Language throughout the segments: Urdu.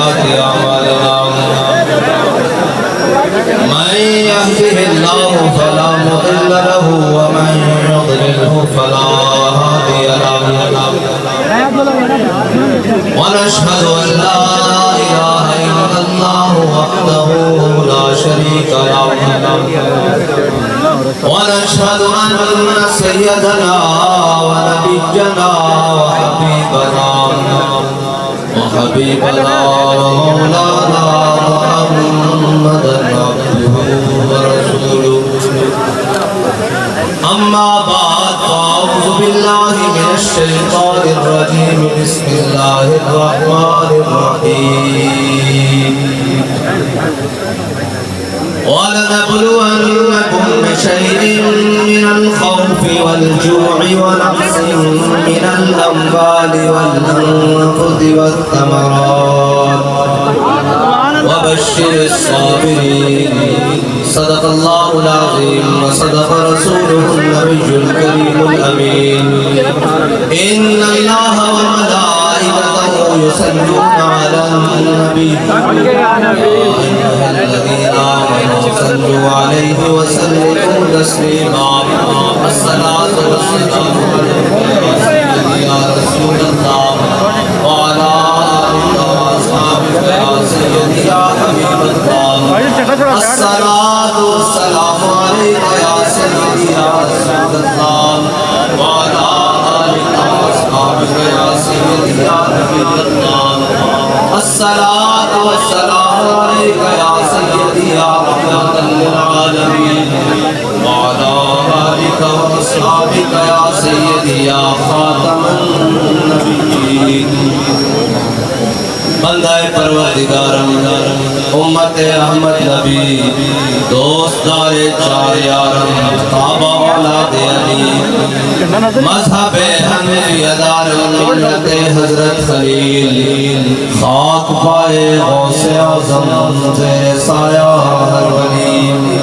سيئات أعمالنا من يهده الله فلا مضل له ومن يضلله فلا هادي له ونشهد أن لا إله إلا الله وحده لا شريك له ونشهد أن سيدنا ونبينا وحبيبنا ومولانا محمدا عبده ورسوله أما بعد فأعوذ بالله من الشيطان الرجيم بسم الله الرحمن الرحيم ولنبلونكم بشيء من الخوف والجوع ونقص من الأموال والأنفس والثمرات وبشر الصابرين صدق الله العظيم وصدق رسوله النبي الكريم الأمين إن الله وملائكته يصلون على النبي يا أيها الذين آمنوا صلوا عليه وسلموا تسليما الصلاة والسلام عليك يا رسول الله وعلى آلك وأصحابك يا سيدي يا حبيب الله الصلاة والسلام عليك يا سيدي يا رسول الله وعلى آلك وأصحابك يا سيدي يا حبيب الله الصلاة والسلام عليك يا سيدي يا رحمة للعالمين وعلى آلك وأصحابك يا سيدي يا خاتم النبيين بندہ پروردگارم امت احمد نبی دوستدار چار یارم کعبہ اولاد علی مذہب حنفی دارم ملت حضرت خلیل خاک پائے غوث اعظم زیر سایہ ہر ولی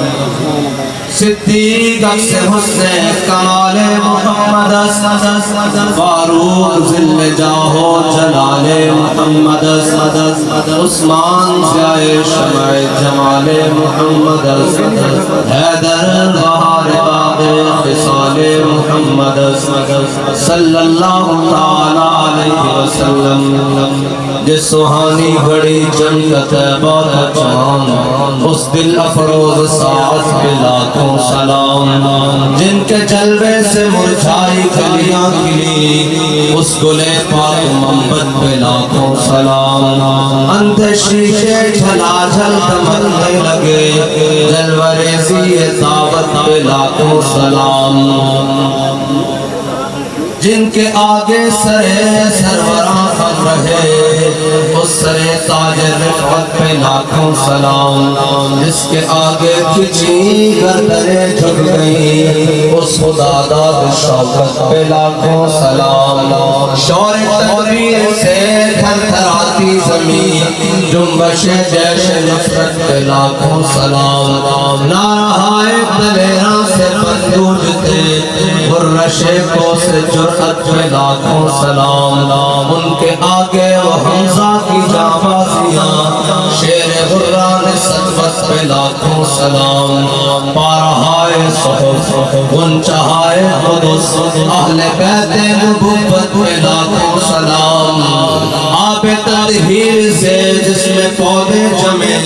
صدیق عکس حسن کمال محمد فاروق ذل جاہو جلال محمد عثمان ضیاء شمع جمال محمد حیدر بہار باغ خصال محمد صلی اللہ تعالی علیہ وسلم جس سہانی گھڑی جنت بات چاند اس دل افروز ساعت پہ لاکھوں سلام جن کے جلوے سے مرجھائی کلیاں کھلی اس گلے پاک محمد پہ لاکھوں سلام اندھے شیشے جھلا جھل دمکنے لگے جلوہ ریزی دعوت پہ لاکھوں سلام جن کے آگے سرے سروراں خم رہے اس سرے تاج رفعت پہ لاکھوں سلام جس کے آگے کچھی گردنیں جھک گئی اس خدا داد شوکت پہ لاکھوں سلام شور تکبیر سے تھر تھر آتی زمین جنبش جیش نفرت پہ لاکھوں سلام نارہائے دلیراں سے بندوج تھے غرش کو سے جرأت پہ لاکھوں سلام ان کے آگے وہ حمزہ کی جانبازیاں شیر غران صدفت پہ لاکھوں سلام پارہائے صحف گنچہائے قدس اہل بیت نبوت پہ لاکھوں سلام آب تطہیر سے جس میں پودے جمے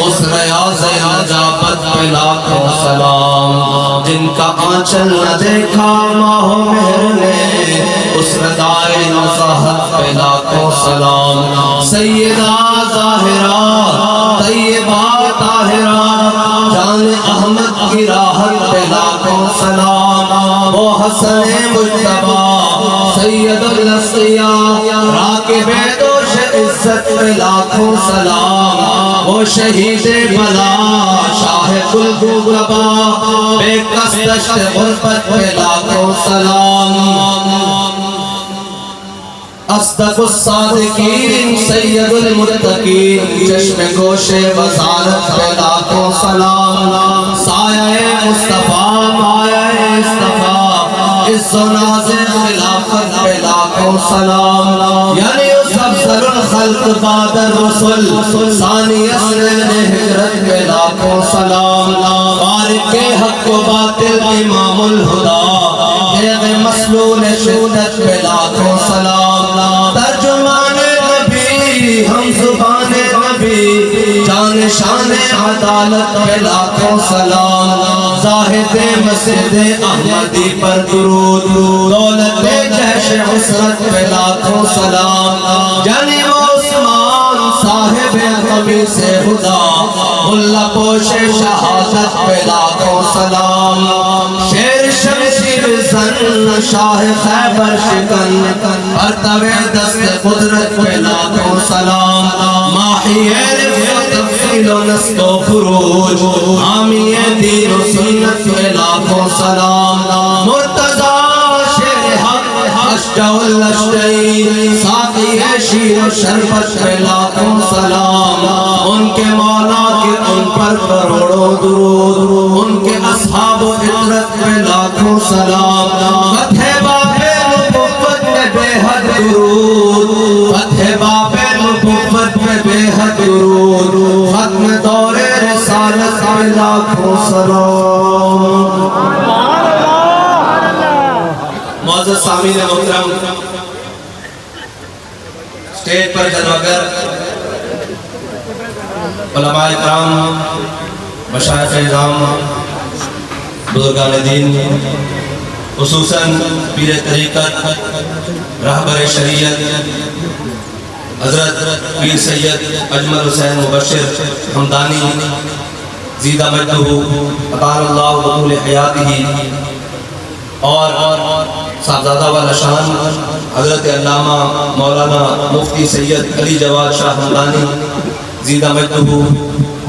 اس ریاض عجابت پہ لاکھوں سلام جن کا آنچل نہ دیکھا ماہ مہر نے اس ردائے نصاحت پہ لاکھوں سلام سیدہ ظاہرہ طیبہ طاہرہ جان احمد کی راحت پہ لاکھوں سلام وہ حسن مجتبی سید الاسقیاء راکب دوش عزت پہ لاکھوں سلام وہ شہید بلا شاہ قلقبا بے کس غربت پہ لاکھوں سلام اصدق الصادقین سید المتقین چشم گوش وزارت پہ لاکھوں سلام سایہ مصطفیٰ مایہ اصطفیٰ عز و ناز خلافت پہ لاکھوں سلام یعنی اس افضل الخلق بعد الرسل ثانی اسرین ہجرت پہ لاکھوں سلام فارق حق و باطل امام الہدا دیغ مسلول شدت پہ لاکھوں سلام ترجمان نبی ہم زبان نبی جان شان عدالت پہ لاکھوں سلام زاہد مسجد احمدی پر درود دولت جیش عسرت پہ لاکھوں سلام جانی و عثمان صاحب قمیص خدا ملا پوش شہادت پہ لاکھوں سلام شیر شمشیر زن شاہ خیبر شکن پرتوے دست قدرت پہ لاکھوں سلام ماہی رفت تفصیل و نسل و خروج حامی دین و سنت پہ لاکھوں سلام مرتضی شیر حق اشجع الاشجعی ساقی شیر و شربت پہ لاکھوں سلام ان کے مولا کے ان پر کروڑوں درود ان کے اصحاب و عطرت پہ لاکھوں سلام فتح باب نبوت میں بے حد درود فتح باب نبوت میں بے حد درود ختم دور رسالت پہ لاکھوں سلام معزز سامعین محترم اسٹیج پر جلوگر علماء اکرام مشایخ اعظام بزرگان دین خصوصاً پیر طریقت رہبر شریعت حضرت پیر سید اجمل حسین مبشر حمدانی زیدہ مجدہ اطال اللہ طول حیاتہ اور صاحبزادہ والا شان حضرت علامہ مولانا مفتی سید علی جواد شاہ حمدانی زیدہ مجدہ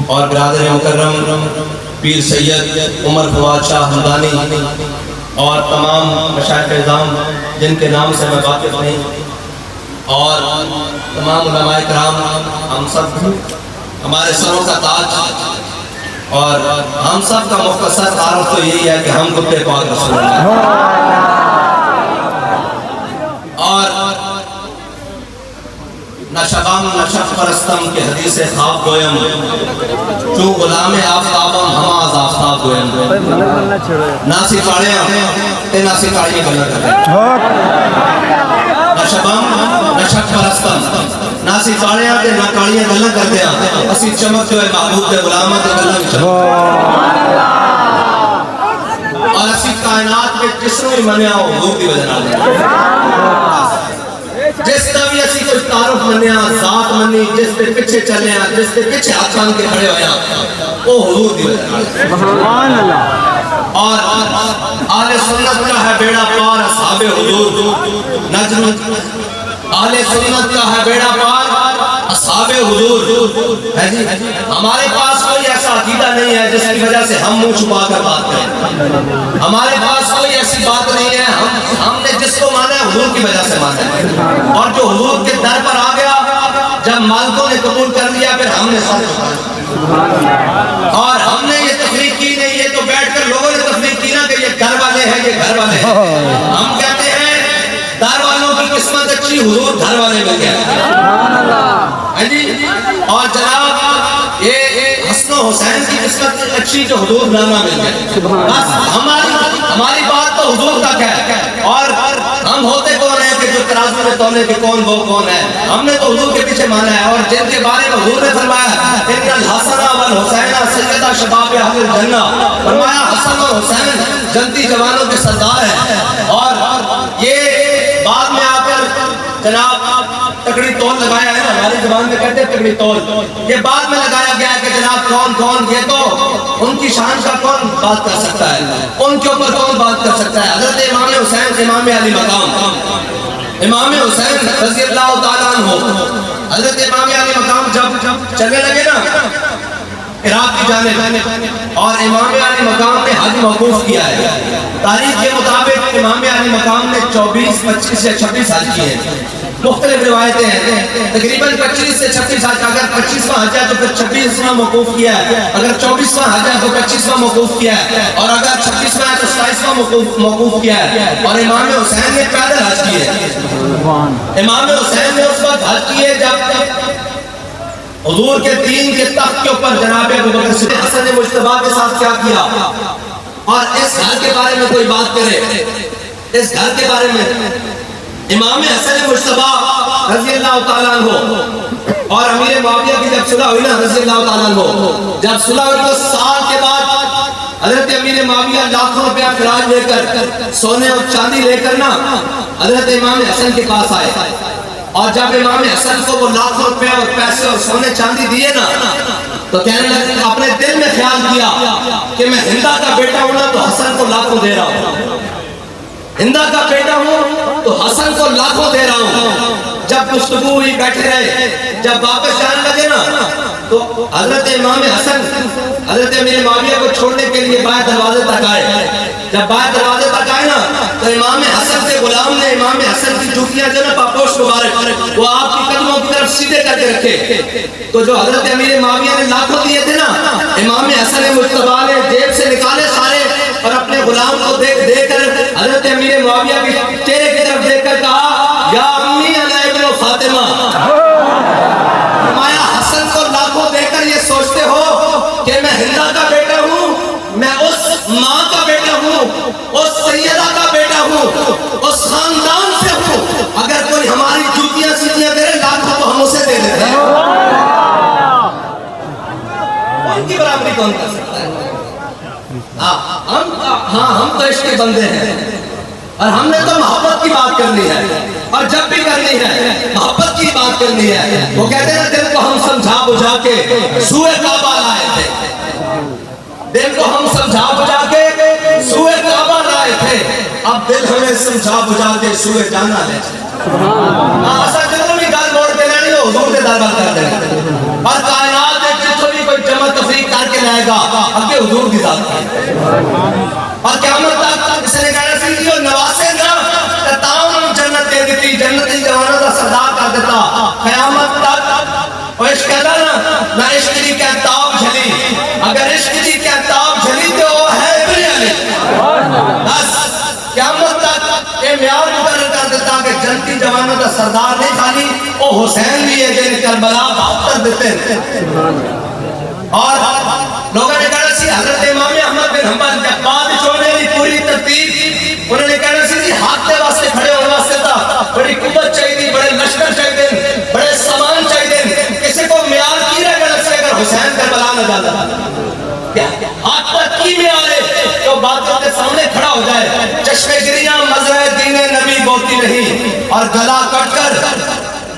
اور برادر مکرم پیر سید عمر فواد شاہ حمدانی اور تمام مشائخ اعظام جن کے نام سے میں واقف نہیں اور تمام علماء کرام ہم سب ہمارے سروں کا تاج اور ہم سب کا مختصر تعارف تو یہی ہے کہ ہم کتے پاک رسول اللہ اور نشبم نشب پرستم کے حدیث خواب گویم چون غلام آفتابم ہم آز آفتاب گویم ناسی کاڑیاں تے ناسی کاڑیاں گلہ کرتے نشبم نشب پرستم ناسی کاڑیاں تے نا کاڑیاں گلہ کرتے ہیں اسی چمک جو ہے محبوب تے غلامہ تے گلہ بھی چمک اور اسی کائنات کے جسم ہی منیا ہو حضور کی وجہ نہ جس طوی اسی کوئی تعارف منیا ذات منی جس پہ پچھے چلے ہیں جس پہ پچھے ہاتھ مان کے کھڑے ہویا وہ حضور دی وجہ سبحان اللہ اور اہل سنت کا ہے بیڑا پار اصحاب حضور نجم اہل سنت کا ہے بیڑا پار اصحاب حضور ہے جی ہمارے پاس کوئی ایسا عقیدہ نہیں ہے جس کی وجہ سے ہم منہ چھپا کر بات کریں ہمارے پاس کوئی ایسی بات نہیں ہے ہم نے جس کو مانا ہے حضور کی وجہ سے مانا ہے اور جو حضور کے در پر آ گیا جب مالکوں نے قبول کر لیا پھر ہم نے سر چھپایا اور ہم نے یہ تفریق کی نہیں یہ تو بیٹھ کر لوگوں نے تفریق کی نا کہ یہ گھر والے ہیں یہ گھر والے ہیں ہم کہتے ہیں در والوں کی قسمت اچھی حضور گھر والے مل گئے اور جناب یہ حسن و حسین کی قسمت اچھی جو حضور نامہ مل گئے بس ہماری بات تو حضور تک ہے اور ہم ہوتے کون ہیں کہ جو ترازو میں تولے کہ کون وہ کون ہے ہم نے تو حضور کے پیچھے مانا ہے اور جن کے بارے میں حضور نے فرمایا ان الحسن والحسین سیدہ شباب اہل الجنہ فرمایا حسن اور حسین جنتی جوانوں کے سردار ہیں اور یہ بعد میں آ کر جناب تکڑی تول لگایا ہے ہماری زبان میں کہتے ہیں تکڑی تول یہ بعد میں لگایا گیا ہے کہ جناب کون کون یہ تو ان کی شان کا کون بات کر سکتا ہے ان کے اوپر کون بات کر سکتا ہے حضرت امام حسین امام علی مقام امام حسین رضی اللہ تعالیٰ عنہ حضرت امام علی مقام جب چلنے لگے نا عراق کی جانب اور امام علی مقام نے حج موقوف کیا ہے تاریخ کے مطابق امام علی مقام نے 24 25 سے 26 حج کیے ہیں مختلف روایتیں ہیں تقریباً 25 سے 26 حج اگر 25واں حج ہے تو پھر 26واں موقوف کیا ہے، اگر 24واں حج ہے تو 25واں موقوف کیا ہے، اور اگر 26واں ہے تو 27واں موقوف کیا ہے۔ اور امام حسین نے پیدل حج کیے، امام حسین نے اس وقت حج کیے جب حضور کے دین کے تخت کے اوپر جناب ابوبکر صدیق حسن مجتبیٰ کے ساتھ کیا کیا۔ اور اس گھر کے بارے میں کوئی بات کرے، اس گھر کے بارے میں امام حسن مجتبیٰ رضی اللہ تعالیٰ عنہ اور امیر معاویہ کی جب صلح ہوئی نا رضی اللہ تعالیٰ عنہ، جب صلح ہوئی تو سال کے بعد حضرت امیر معاویہ لاکھوں روپیہ خراج لے کر، سونے اور چاندی لے کر نا حضرت امام حسن کے پاس آئے، اور جب امام حسن کو وہ لاکھوں روپے اور پیسے اور سونے چاندی دیے نا تو کہنے لگے، اپنے دل میں خیال کیا کہ میں ہندا کا بیٹا ہوں نا تو حسن کو لاکھوں دے رہا ہوں، ہندا کا بیٹا ہوں تو حسن کو لاکھوں دے رہا ہوں۔ جب گفتگو ہوئی بیٹھے رہے، جب واپس جانے لگے نا تو حضرت امام حسن حضرت امیر معاویہ کو چھوڑنے کے لیے بائیں دروازے تک آئے۔ جب بائیں دروازے تک آئے نا تو امام حسن کے غلام نے امام حسن کی جوتیاں جو نا پاپوش مبارک وہ آپ کی قدموں کی طرف سیدھے کر کے رکھے، تو جو حضرت امیر معاویہ نے لاکھوں دیے تھے نا امام حسن مجتبیٰ نے جیب سے نکالے سارے، اور اپنے غلام کو دے کر حضرت امیر معاویہ کے چہرے کی طرف دیکھ کر کہا، یا امی انا ابن فاطمہ، فرمایا حسن کو لاکھوں دے کر یہ سوچتے ہو کہ میں ہندا کا بیٹا ہوں، میں اس ماں کا بیٹا ہوں، اس سیدہ کا بیٹا ہوں، اس خاندان سے ہوں، اگر کوئی ہماری جوتیاں سیدھیاں کرے لاکھوں تو ہم اسے دے دیتے ہیں، ان کی برابری کون کر سکتا ہے؟ ہم تو عشق کے بندے ہیں، اور ہم نے تو محبت کی بات کرنی ہے، اور جب بھی کرنی ہے محبت کی بات کرنی ہے۔ وہ کہتے ہیں دل کو ہم سمجھا بجھا کے سوئے کعبہ لائے تھے، دل کو ہم سمجھا بجھا کے سوئے کعبہ لائے تھے، اب دل ہمیں سمجھا بجھا کے سوئے جانا ہے۔ ایسا جنہوں بھی گال موڑ کے لینی ہو حضور کے دربار کر دیں، اور کائنات ایک جتوں بھی کوئی جمع تفریق کر کے لائے گا اگے حضور کی ذات ہے، اور قیامت تک اسے نے کہنا سی جو نواسے نا تتاؤں جنت دے دیتی، جنتی جوانہ دا صدا کر دیتا، قیامت تک وہ عشق کہتا نا نہ عشق کی کہتاب جھلی، اگر عشق کی کہتاب جھلی تو وہ ہے ابن علی، بس قیامت تک یہ معیار مقرر کر دیتا کہ جنتی جوانہ دا سردار نہیں خالی وہ حسین بھی ہے جن کربلا بہتر دیتے ہیں۔ اور لوگوں نے کہنا سی حضرت امام احمد بن حنبل جب بعد چھوڑنے کی پوری ترتیب انہوں نے کہنا سی ہاتھ دے واسطے کھڑے ہونے واسطے تھا، بڑی قوت چاہیے، بڑے لشکر چاہیے، بڑے سامان چاہیے، کسی کو معیار کی رہ گیا سے اگر حسین کربلا نہ جاتا ہاتھ تک کی معیار ہے تو باتوں کے سامنے کھڑا ہو جائے، چشمے گریاں مزرعہ دین نبی بولتی رہی اور گلا کٹ کر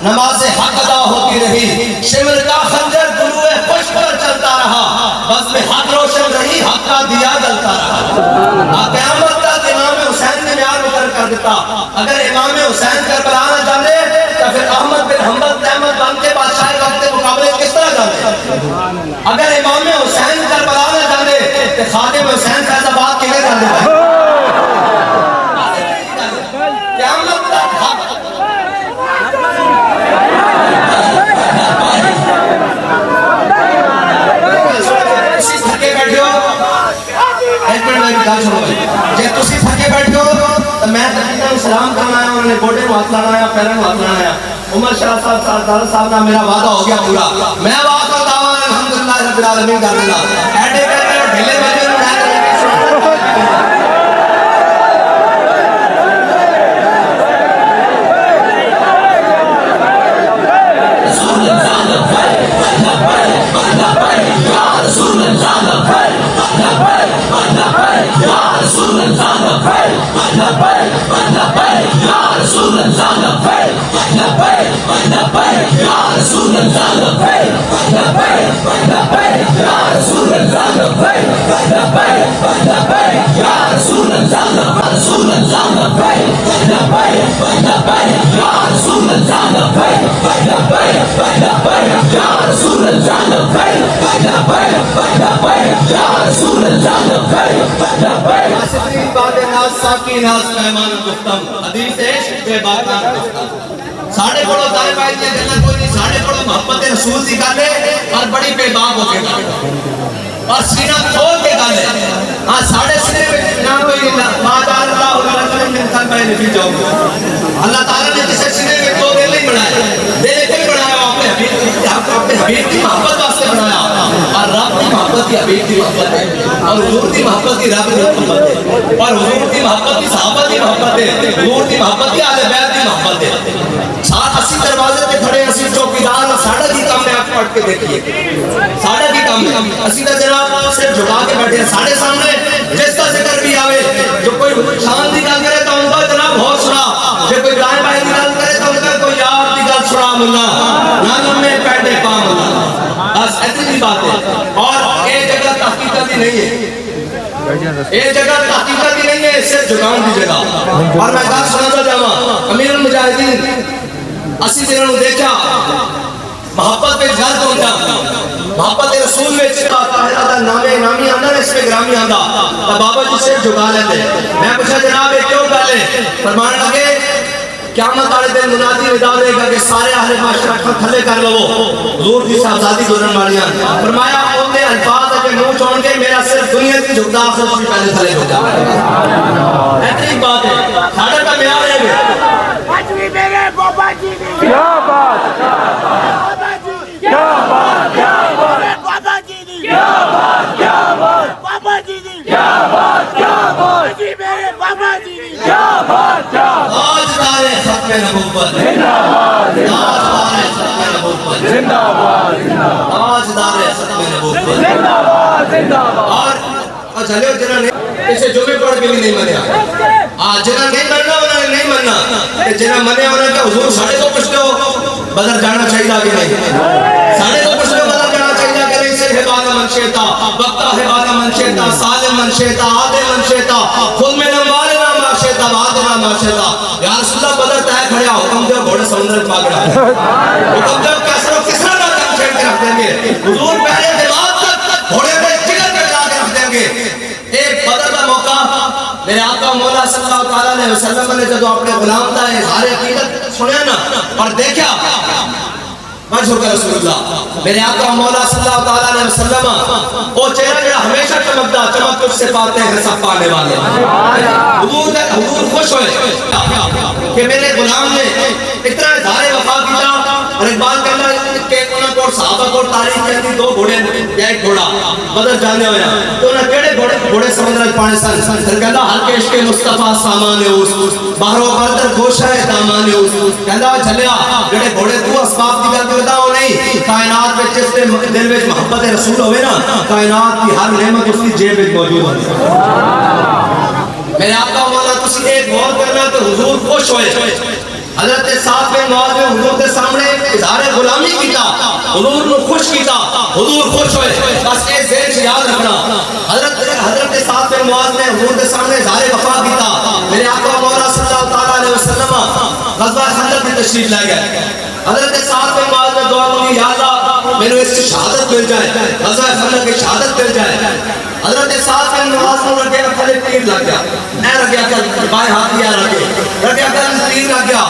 نماز حق ادا ہوتی رہی، شمر کا خنجر گلوئے خوش پر چلتا رہا، بس میں حق روشن رہی، حق کا دیا جلتا رہا۔ قیامت تک امام حسین نے معیار مقرر کر دیتا، اگر امام حسین کربلا نہ جانے تو پھر احمد بن حنبل احمد بن کے بادشاہ وقت کے مقابلے کس طرح جانے؟ اگر امام حسین کربلا نہ جانے تو خادم حسین فیض آباد کے لیے جانے؟ قیامت تک حق جے تسی تھکے بیٹھو تو میں تقریباً سلام کرنا ہے، انہوں نے گوڑے کو ہاتھ لانا ہے، پیروں کو ہاتھ لانا ہے۔ عمر شاہ صاحب سردار صاحب کا میرا وعدہ ہو گیا پورا، میں وعدہ دعوان الحمدللہ رب العالمین کر دلا ایڈے کر کے ڈھیلے بجے ساڑھے پڑھو دائیں بائیں دیا گلنا کوئی نہیں، ساڑھے پڑھو محبت رسول دی گل ہے اور بڑی بے باک ہو کے گل اور سینہ کھول کے گل ہے. ہاں ساڑھے سینے میں نہ کوئی مادار اللہ رجل من قلبین فی جوفہ. اللہ تعالیٰ نے جسے سینے میں دو دل نہیں بنائے، دل ایک ہی بنایا اپنے حبیب کی محبت واسطے بنایا، اور رب کی محبت کی حبیب کی محبت ہے، اور حضور کی محبت کی رب کی محبت ہے، اور حضور کی محبت کی صحابہ کی محبت ہے، حضور کی محبت کی اہل بیت کی محبت ہے. ساتھ اسی دروازے پہ کھڑے اسی چوکیدار اور ساڑھا کی کام میں آپ پڑھ کے دیکھیے، ساڑھا کی کام میں اسی کا جناب صرف جھکا کے بیٹھے ہیں ساڑھے سامنے. جس کا ذکر بھی آوے جو کوئی شان دی گل کرے تو ان کا جناب ہو سنا، جو کوئی دائیں بائیں دی گل کرے تو ان کا کوئی یار دی گل سنا ملنا نہ میں پیٹے پا ملنا. بس اتنی بات ہے. اور ایک جگہ تحقیقت ہی نہیں ہے، ایک جگہ تحقیقت ہی نہیں ہے، صرف جگان دی جگہ. اور میں گل سنا جاواں امیر المجاہدین اسی جنہوں نے دیکھا محبت پہ غرق ہوتا، محبت رسول میں چکا طاہرہ دا نامی آندہ اس میں گرامی آندہ تو بابا جی سے جھکا لیتے. میں پوچھا جناب یہ کیوں گل ہے؟ فرمانے لگے قیامت والے دن منادی ندا دے گا کہ سارے اہل معاشرہ تھلے کر لو حضور کی صاحبزادی گزرن والیاں. فرمایا ان نے الفاظ اپنے منہ چھوڑ کے میرا صرف دنیا کی جھکتا آخر سے پہلے تھلے ہو جائے. ایسی بات ہے ساڑھے کا معیار ہے. میرے بابا جی کیا بات، بابا جی کیا بات، کیا بات، بابا جی کیا بات، کیا بات، بابا جی کیا بات، کیا بات، جی میرے بابا جی کیا بات، کیا بات. تاجدار ختم نبوت، زندہ باد، تاجدار ختم نبوت، زندہ باد، تاجدار ختم نبوت. زندہ باد، زندہ باد. اور چلو جنہوں نے اسے جمعے پڑھ کے بھی نہیں منیا، جنہوں نہیں مننا انہوں نے نہیں مننا، جنہوں منیا انہوں نے کہا حضور ساڑھے کو پوچھ لو بدر جانا چاہیے کہ نہیں، ساڑھے کو پوچھ لو بدر جانا چاہیے کہ نہیں. سے حبانا من شیطا وقتا حبانا من شیطا سالم من شیطا عادل من شیطا خود میں نمبالنا ما شیطا وعادنا ما شیطا. یا رسول اللہ بدر تائے کھڑیا حکم دے گھوڑے سمندر پاگڑا، حکم دے کسروں کسرہ نہ کم چھیڑ کے رکھ دیں گے، حضور پہلے دماغ تک گھوڑے پہ جگر پہ لا کے رکھ دیں گے. ایک بدر کا موقع میرے آقا مولا صلی اللہ علیہ وسلم نے جب اپنے غلام کا اظہار عقیدت سنیا نا اور دیکھا مجھو کہ رسول اللہ میرے آقا مولا صلی اللہ علیہ وسلم وہ چہرہ جڑا ہمیشہ چمکتا چمک تجھ سے پاتے ہیں سب پانے والے. حضور خوش ہوئے کہ میرے غلام نے اتنا اظہار وفا کیا. اور اقبال کہنا کہ انہوں کو صحابہ کو تاریخ کہتی دو گھوڑے یا ایک گھوڑا بدر جانے ہویا تو انہوں کیڑے گھوڑے سمندر پانے سن. پھر کہتا ہر کے عشق مصطفیٰ سامان اس باہر و بردر گوشہ دامان اس. کہتا چلیا جڑے گھوڑے تو اسباب دی گل کرتا ہو نہیں، کائنات میں جس نے دل میں محبت رسول ہوئے نا کائنات کی ہر نعمت اس کی جیب میں موجود ہوئی. میرے آقا مولا تسی ایک غور کرنا تو حضور خوش ہوئے. حضرت سعد بن معاذ نے حضور کے سامنے اظہار غلامی کیتا، حضور نے خوش کیتا، حضور خوش ہوئے. بس اے ذہن سے یاد رکھنا حضرت سعد بن معاذ نے حضور کے سامنے اظہار وفا کیتا. میرے آقا مولا صلی اللہ علیہ وسلم غزوہ خندق میں تشریف لے گئے. حضرت سعد بن معاذ نے دعا مانگی یا اللہ میرے اس سے شہادت مل جائے، غزوہ خندق کی شہادت مل جائے. حضرت سعد بن معاذ نے رکھے پھلے تیر لگ گیا، اے رکھ گیا کہ بائیں ہاتھ دیا رکھے تیر لگ گیا.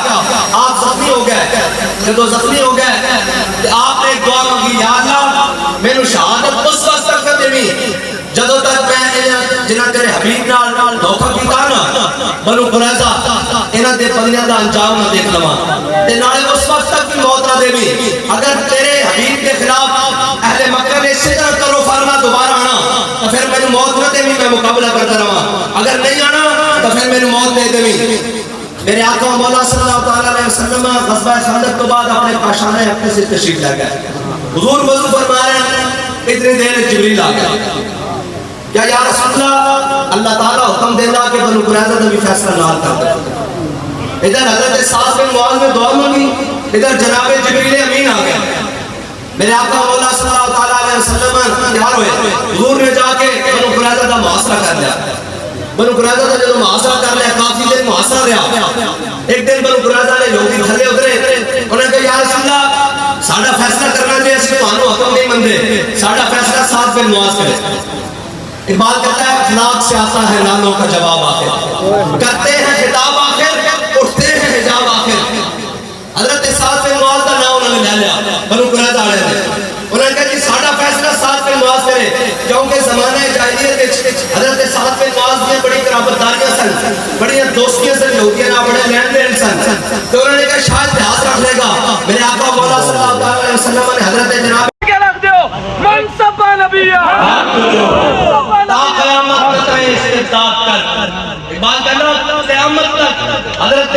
آپ زخمی ہو گئے. جب زخمی ہو گئے تو آپ نے ایک دعا مانگی یا اللہ میرے شہادت اس وقت تک کر دیں جدو تک میں جنہاں تیرے حبیب نال دھوکہ کیتا نا بنو قریظہ انہاں دے بدلیاں دا انجام نہ دیکھ لواں تے نالے اس وقت تک بھی موت نہ دیوی. اگر تیرے حبیب کے خلاف اہل مکہ نے اسی طرح کرو فرما دوبارہ آنا تو پھر میں موت نہ دیوی، میں مقابلہ کرتا رہا. اگر نہیں آنا تو پھر میں موت دے دیوی. میرے آقا مولا صلی اللہ علیہ وسلم غزوہ خندق تو بعد اپنے کاشانہ اپنے سے تشریف لے گئے. حضور وضو فرما رہے ہیں اتنی دیر جبریل آ گیا. کیا یا رسول اللہ اللہ تعالیٰ حکم دینا کہ بنو قریظہ نے بھی فیصلہ نہ کر دے. ادھر حضرت سعد بن معاذ نے دعا مانگی، ادھر جناب جبریل امین آ گئے. میرے آقا مولا صلی اللہ علیہ وسلم تیار ہوئے. حضور نے جا کے بنو قریظہ کا محاصرہ کر لیا. بنو قریظہ کا جب محاصرہ کر لیا کافی دیر محاصرہ رہا. ایک دن بنو قریظہ نے یہودی تھلے اترے. انہوں نے کہا یا رسول اللہ ساڑھا فیصلہ کرنا چاہیے اسی تمہوں حکم نہیں مندے، ساڑھا فیصلہ سعد بن معاذ کرے. اقبال کہتا ہے اخلاق سے آتا ہے نالوں کا جواب آخر، کرتے ہیں خطاب آخر اٹھتے ہیں حجاب آخر. حضرت سعد بن معاذ کا نام انہوں نے لے لیا بنو قریظہ والے نے. انہوں نے کہا کہ ساڈا فیصلہ سعد بن معاذ کرے کیونکہ زمانہ جاہلیت حضرت سعد بن معاذ کی بڑی قرابتداریاں سن, بڑی دوستیاں سن, یہودیاں نال بڑے لین دین سن. تو انہوں نے کہا شاید دیہات رکھ لے گا. میرے آقا مولا صلی اللہ علیہ وسلم نے حضرت جناب منصب نبیہ تا قیامت تک استبداد کر. اقبال کہنا قیامت تک حضرت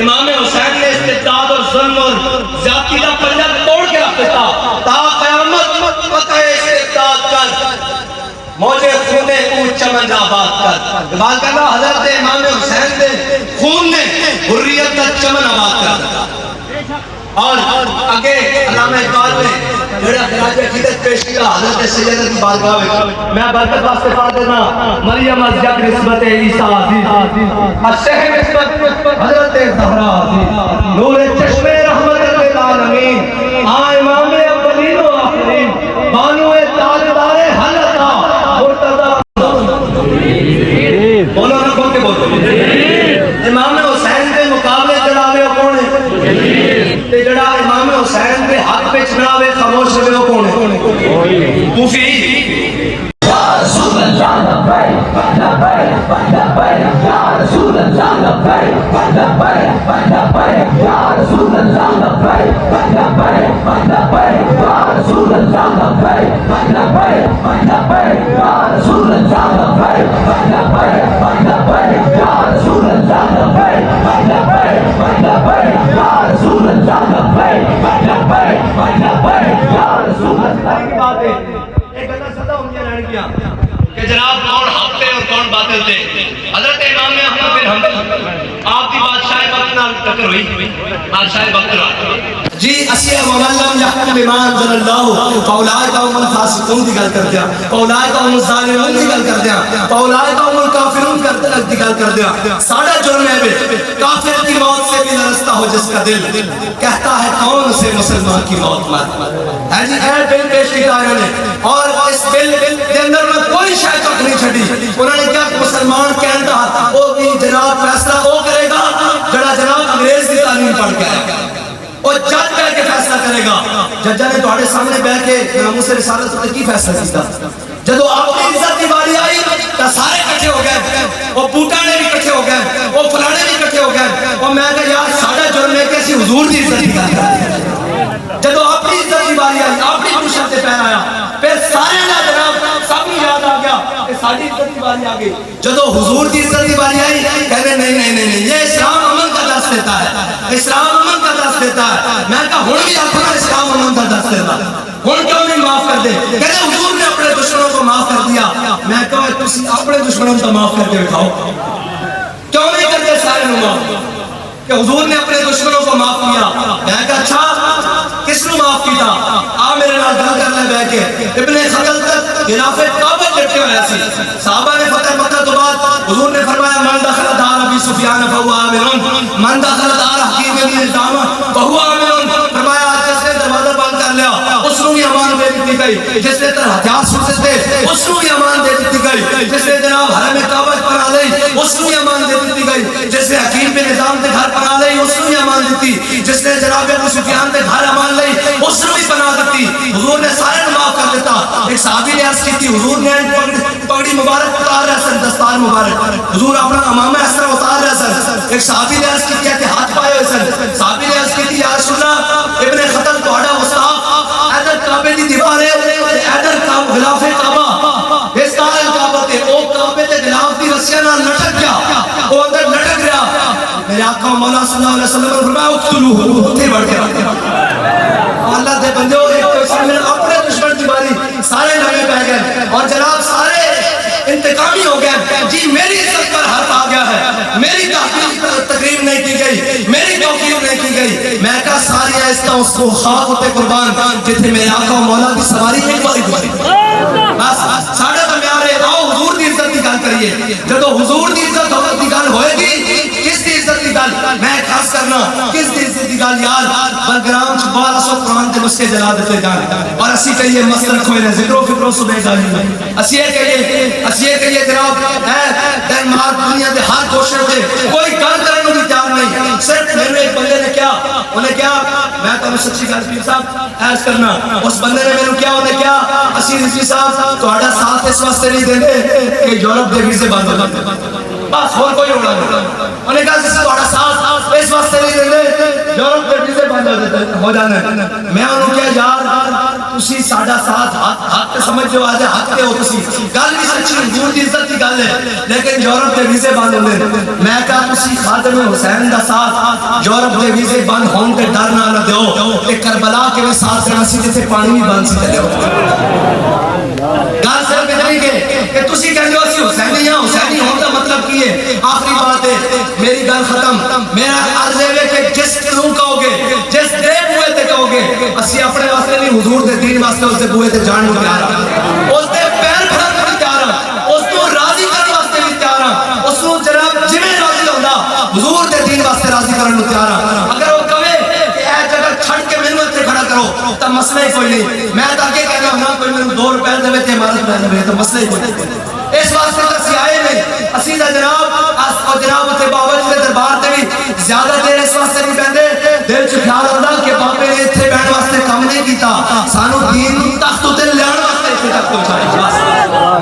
امام حسین نے استبداد اور ظلم اور زیادتی کا پنجہ توڑ کے رکھ دیتا. تا قیامت تک استبداد کر, موجے خونے اونچ چمن آباد کر. اقبال کہنا حضرت امام حسین نے خون نے حریت کا چمن آباد کر دیتا. اور آگے علامہ اقبال نے جڑا خراج عقیدت پیش کیا حضرت سیدہ کی بارگاہ میں, میں برکت واسطے پڑھ دینا. مریم از جگ نسبت عیسیٰ عزیز, الشہ نسبت حضرت زہرا عزیز, نور چشم رحمت للعالمین, امام اولین و آخرین, بانو تاجدار حلقہ مرتضی. بولو نہ کھول کے بولو. امام حسین کے مقابلے چڑھاوے کون ہے؟ تے جڑا امام حسین کے حق پہ چڑھاوے خاموش ہوئے وہ کون ہے؟ کوفی. یا رسول اللہ لبیک لبیک لبیک یا رسول اللہ لبیک لبیک لبیک یا رسول اللہ لبیک لبیک لبیک یا رسول اللہ لبیک لبیک لبیک یا رسول اللہ لبیک لبیک لبیک یا رسول اللہ لبیک لبیک لبیک یا رسول اللہ لبیک لبیک لبیک یا رسول اللہ. کی بات ہے ایک گلا صدا ہوں گیا لڑ گیا کہ جناب کون حق تھے اور کون باطل تھے. حضرت امام احمد بن حنبل آپ کی بادشاہ وقت نال ٹکر ہوئی, بادشاہ وقت نال جی اسی ومن لم يحكم بما انزل الله فاولئك هم الفاسقون دی گل کردیا, فاولئک هم الظالمون دی گل کردیا, فاولئک هم الکافرون دی گل کردیا. ساڈا جرم ہے کافر کی موت سے بھی لرزتا ہو جس کا دل, کہتا ہے کون سے مسلمان کی موت مت ہے. جی اے بل پیش کیا انہوں نے, اور اس بل کے اندر میں کوئی شے تک نہیں چھڈی. انہوں نے کیا مسلمان کہتا وہ بھی جناب فیصلہ وہ کرے گا جڑا جناب انگریز کی تعلیم پڑھ کے آئے گا, اور جج بیٹھ کے فیصلہ کرے گا. ججا نے تمہارے سامنے بیٹھ کے ناموس رسالت نے کی فیصلہ کیا؟ جدو اپنی عزت کی باری آئی تو سارے کٹھے ہو گئے, وہ بوٹا نے بھی کٹھے ہو گئے, وہ فلانے بھی کٹھے ہو گئے. اور میں کہا یار ساڈا جرم ہے کہ اسی حضور کی عزت کی گل کریں. جدو اپنی عزت کی باری آئی, اپنی پوشن سے پیر آیا, پھر سارے کا جناب سب کو یاد آ گیا کہ ساری عزت کی باری آ گئی. جدو حضور کی عزت کی باری آئی کہنے نہیں نہیں نہیں یہ اسلام امن کا درس دیتا ہے, اسلام امن کا درس دیتا ہے. میں کہا ہوں بھی آپ کا اسلام امن کا درس دیتا ہے, ہوں کیوں نہیں معاف کر دے؟ کہتے حضور نے اپنے دشمنوں کو معاف کر دیا. میں کہا تسی اپنے دشمنوں کو معاف کر کے دکھاؤ, کیوں نہیں کرتے سارے معاف کہ حضور نے اپنے دشمنوں کو معاف کیا. میں کہا اچھا کس نے معاف کیا؟ آ میرے نال گل کر لے بیٹھ کے. ابن خطل تک خلاف کعبہ ڈٹے ہوئے سی. صحابہ نے فتح مکہ تو بعد حضور نے فرمایا من دخل دار ابی سفیان فهو آمن, من دخل دار حکیم بن حزام فهو آمن. فرمایا جس نے دروازہ بند کر لیا اس کو بھی امان دے دی گئی, جس نے ہتھیار سوٹے تھے اس کو بھی امان دے دی گئی, جس نے جناب حرم کعبہ پناہ لئی اس کو بھی امان دے دی گئی, جس نے حکیم بن حزام کے گھر پناہ لئی اس کو بھی امان دیتی, جس نے جناب ابو سفیان کے گھر امان لئی اس کو بھی پناہ دیتی. حضور نے سارے معاف کر دیتا. ایک صحابی نے عرض کی تھی حضور نے پگڑی مبارک اتار رہے سن, دستار مبارک حضور اپنا امامہ اس طرح اتار رہے سن. ایک صحابی نے عرض کی تھی کہ ہاتھ پائے ہوئے سن. صحابی نے عرض کی تھی یا رسول اللہ ابن خطل تہاڈا استاد ادھر کعبے دی دیوار ہے, ادھر غلاف کعبہ اس کار کعبہ تے او کعبے تے غلاف دی رسیاں نال لٹک گیا, او اندر لٹک رہا. میرے آقا مولا صلی اللہ علیہ وسلم نے فرمایا اقتلوہ, اتنے بڑھ کے اللہ دے بندو ایک تو اسلام نے اپنے دشمن کی باری سارے لگے پہ گئے اور جناب سارے انتقامی ہو گئے. جی میری عزت پر حرف آ گیا ہے, میری تقریب نہیں کی گئی, میری توقیر نہیں کی گئی. میں کہا ساری آہستہ اس کو خاک ہوتے قربان جتنے میرے آقا مولا کی سواری ایک باری ہوئی. بس ساڑھے تو میارے آؤ حضور دی عزت کی گل کریے. جب حضور دی عزت کی گل ہوئے گی کس دی عزت کی گل گل میں خاص کرنا کس دن دی گل یار بلگرام چ 1200 قرآن دے نسخے جلا دیتے جان اور اسی کہیے مسئلہ کھوئے نے ذکر و فکر و صبح گالی اسی یہ کہیے جناب ڈنمارک دنیا دے ہر کوشش تے کوئی گل کرنے دی تیار نہیں صرف میرے ایک بندے نے کیا انہیں کیا میں تو سچی گل پیر صاحب عرض کرنا اس بندے نے میرے کیا انہیں کیا اسی رضوی صاحب تہاڈا ساتھ اس واسطے نہیں دیندے کہ یورپ دے ویزے بند ہو جاندے بس اور کوئی ہونا نہیں انہیں کہا جس تہاڈا ساتھ اس واسطے نہیں دیندے یورپ دے ویزے بند ہو جاندے میں انہوں کیا یار تسی ساڈا ساتھ حق سمجھ جو آج حق تے ہو تسی گل بھی سچی حضور دی عزت دی گل ہے لیکن یورپ دے ویزے بند ہوندے میں کہا تسی خادم حسین دا ساتھ یورپ دے ویزے بند ہون تے ڈر نہ دیو تے کربلا کے میں ساتھ دینا سی جتھے پانی بھی بند سی دیو گل صرف اتنی کہ تسی کہندے ہو اسی حسینی ہاں حسینی ہون دا مطلب کی ہے آخری بات ہے میری گل ختم میرا عرض ہے کہ جس طرح کہو گے جس دے بوئے تے کہو گے اسی اپنے واسطے نہیں حضور دے دین واسطے اس دے بوئے تے جان کو تیار ہاں اس دے پیر پھڑن کو تیار ہاں اس کو راضی کرنے واسطے بھی تیار ہاں اس کو جناب جویں راضی ہوندا حضور دے دین واسطے راضی کرن کو تیار ہاں اگر وہ کہے کہ اے جگہ چھڑ کے مینوں تے کھڑا کرو تو مسئلہ ہی کوئی نہیں میں تو اگے کہنا ہوں کوئی مینوں 2 روپے دے تے عمارت بنا دے تو مسئلہ ہی کوئی نہیں اس واسطے تو اسی آئے نہیں اسی دا جناب اور جناب اتنے بابا جی دربار تے بھی زیادہ دیر اس واسطے نہیں بہندے دل چ خیال آندا کہ بابے نے اتنے بہن واسطے کم نہیں کیتا سانو دین تخت تے لیان واسطے اتنے تک پہنچایا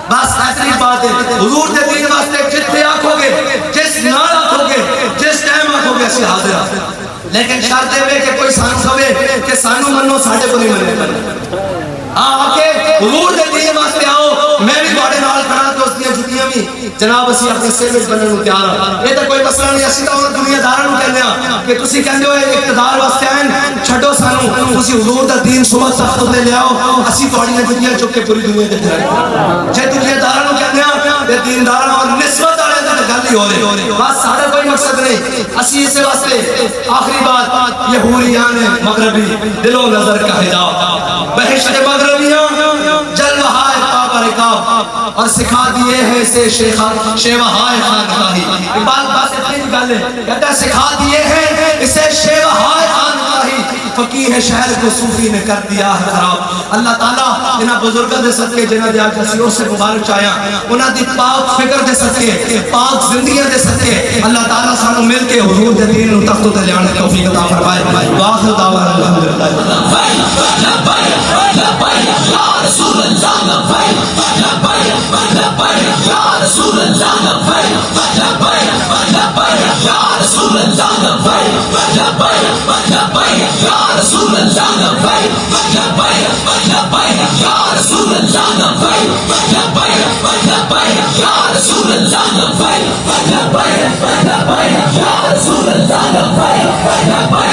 بس اتنی بات ہے حضور دے دین واسطے جتنے آکھو گے جس نال آکھو گے جس ٹائم آکھو گے اسی حاضر ہیں لیکن شرط ہے کہ کوئی سانو کہے کہ سانو منو ساڈے کو نہیں مننے آکے حضور دے دین واسطے آؤ میں بھی تواڈے نال کھڑا تو اس دی جُتیاں بھی جناب اسی اپنے سر وچ بنن نوں تیار ہاں یہ تے کوئی مسئلہ نہیں اسی تو دنیا داراں نوں کہندے ہاں کہ تسی کہندے ہو اقتدار واسطے آئے چھڈو سانو تسی حضور دا دین صبح تخت تے لے آؤ اسی تواڈیاں جُتیاں چک کے پوری دنیا تے پھیرائیں جے دنیا داراں نوں کہندے ہاں تے دین داراں اور نسبت والے تے گل ہی ہو رہی بس ساڈا کوئی مقصد نہیں اسی اس واسطے آخری بات یہ حوریان مغربی دل و نظر کا حجاب بہشت مغربیاں جلوہائے کعبہ رکاب اور سکھا دیے ہیں اسے شیوہائے خانقاہی بات اتنی گل ہے کہتا ہے سکھا دیے ہیں اسے شیوہائے خانقاہی فقیہ شہر کو صوفی نے کر دیا ہے خراب اللہ تعالیٰ انہاں بزرگاں دے صدقے جنہاں دے آج اسیوں سے مبارک چاہیا انہاں دی پاک فکر دے صدقے پاک زندگیاں دے صدقے اللہ تعالیٰ سانو مل کے حضور دے دین نوں تختوں تے لیانے توفیق عطا فرمائے واخر دعوانا الحمدللہ یا رسول اللہ لبیک لبیک لبیک یا رسول اللہ لبیک لبیک لبیک یا رسول اللہ لبیک لبیک لبیک یا رسول اللہ لبیک لبیک لبیک یا رسول اللہ لبیک لبیک لبیک یا رسول اللہ لبیک لبیک لبیک یا رسول اللہ لبیک لبیک